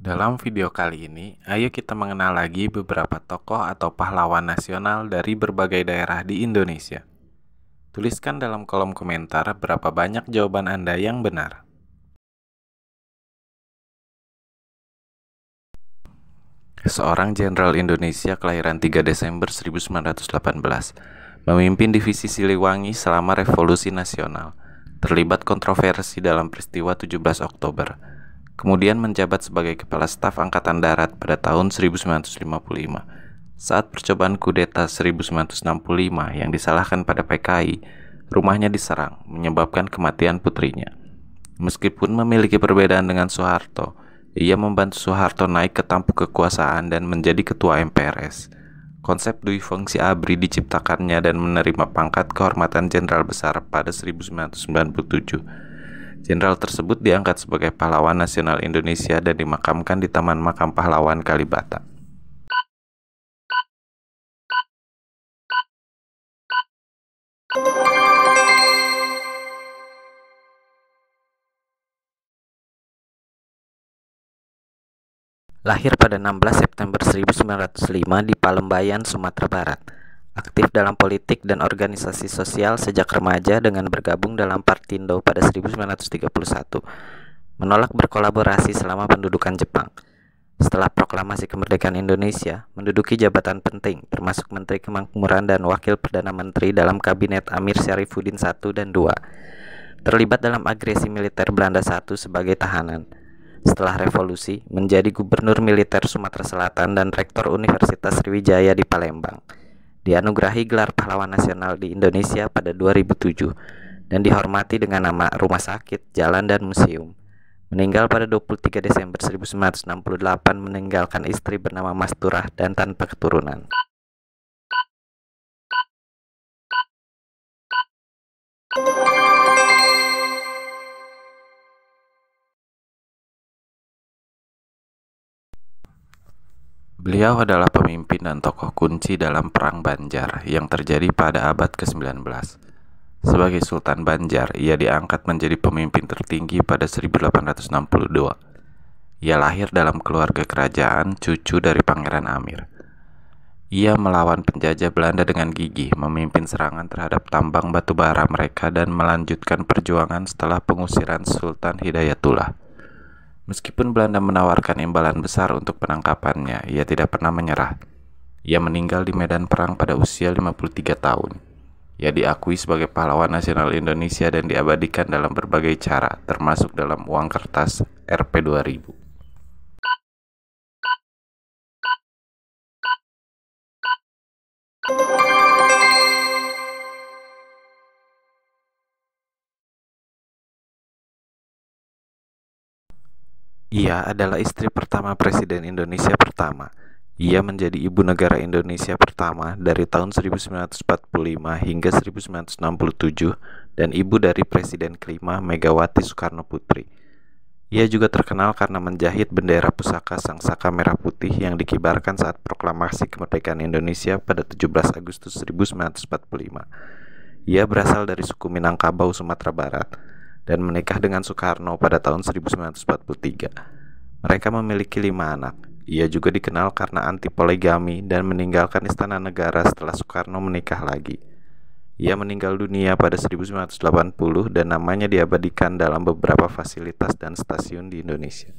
Dalam video kali ini, ayo kita mengenal lagi beberapa tokoh atau pahlawan nasional dari berbagai daerah di Indonesia. Tuliskan dalam kolom komentar berapa banyak jawaban Anda yang benar. Seorang jenderal Indonesia kelahiran 3 Desember 1918, memimpin divisi Siliwangi selama Revolusi Nasional, terlibat kontroversi dalam peristiwa 17 Oktober, kemudian menjabat sebagai Kepala Staf Angkatan Darat pada tahun 1955 saat percobaan kudeta 1965 yang disalahkan pada PKI. Rumahnya diserang, menyebabkan kematian putrinya. Meskipun memiliki perbedaan dengan Soeharto, ia membantu Soeharto naik ke tampuk kekuasaan dan menjadi ketua MPRS. Konsep Dui Fungsi ABRI diciptakannya dan menerima pangkat kehormatan Jenderal Besar pada 1997. Jenderal tersebut diangkat sebagai pahlawan nasional Indonesia dan dimakamkan di Taman Makam Pahlawan Kalibata. Lahir pada 16 September 1905 di Palembayan, Sumatera Barat. Aktif dalam politik dan organisasi sosial sejak remaja dengan bergabung dalam Partindo pada 1931. Menolak berkolaborasi selama pendudukan Jepang. Setelah proklamasi kemerdekaan Indonesia, menduduki jabatan penting termasuk Menteri Kemakmuran dan Wakil Perdana Menteri dalam Kabinet Amir Syarifuddin I dan II. Terlibat dalam agresi militer Belanda I sebagai tahanan. Setelah revolusi, menjadi Gubernur Militer Sumatera Selatan dan Rektor Universitas Sriwijaya di Palembang. Dianugerahi gelar Pahlawan Nasional di Indonesia pada 2007 dan dihormati dengan nama rumah sakit, jalan, dan museum. Meninggal pada 23 Desember 1968 meninggalkan istri bernama Masturah dan tanpa keturunan. Beliau adalah pemimpin dan tokoh kunci dalam Perang Banjar yang terjadi pada abad ke-19. Sebagai Sultan Banjar, ia diangkat menjadi pemimpin tertinggi pada 1862. Ia lahir dalam keluarga kerajaan, cucu dari Pangeran Amir. Ia melawan penjajah Belanda dengan gigih, memimpin serangan terhadap tambang batu bara mereka dan melanjutkan perjuangan setelah pengusiran Sultan Hidayatullah. Meskipun Belanda menawarkan imbalan besar untuk penangkapannya, ia tidak pernah menyerah. Ia meninggal di medan perang pada usia 53 tahun. Ia diakui sebagai pahlawan nasional Indonesia dan diabadikan dalam berbagai cara, termasuk dalam uang kertas Rp2000. Ia adalah istri pertama Presiden Indonesia pertama. Ia menjadi ibu negara Indonesia pertama dari tahun 1945 hingga 1967 dan ibu dari Presiden kelima Megawati Soekarno Putri. Ia juga terkenal karena menjahit bendera pusaka Sang Saka Merah Putih yang dikibarkan saat proklamasi kemerdekaan Indonesia pada 17 Agustus 1945. Ia berasal dari suku Minangkabau, Sumatera Barat, dan menikah dengan Soekarno pada tahun 1943. Mereka memiliki 5 anak. Ia juga dikenal karena anti poligami dan meninggalkan istana negara setelah Soekarno menikah lagi. Ia meninggal dunia pada 1980 dan namanya diabadikan dalam beberapa fasilitas dan stasiun di Indonesia.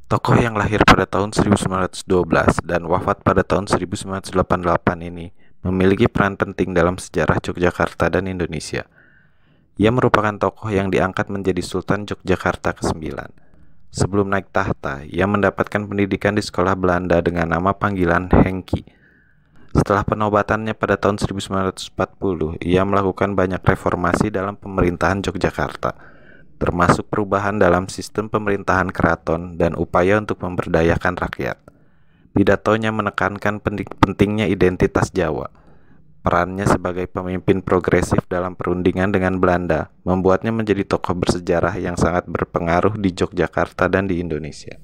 Tokoh yang lahir pada tahun 1912 dan wafat pada tahun 1988 ini memiliki peran penting dalam sejarah Yogyakarta dan Indonesia. Ia merupakan tokoh yang diangkat menjadi Sultan Yogyakarta ke-9. Sebelum naik tahta, ia mendapatkan pendidikan di sekolah Belanda dengan nama panggilan Hengki. Setelah penobatannya pada tahun 1940, ia melakukan banyak reformasi dalam pemerintahan Yogyakarta, termasuk perubahan dalam sistem pemerintahan keraton dan upaya untuk memberdayakan rakyat. Pidatonya menekankan pentingnya identitas Jawa. Perannya sebagai pemimpin progresif dalam perundingan dengan Belanda membuatnya menjadi tokoh bersejarah yang sangat berpengaruh di Yogyakarta dan di Indonesia.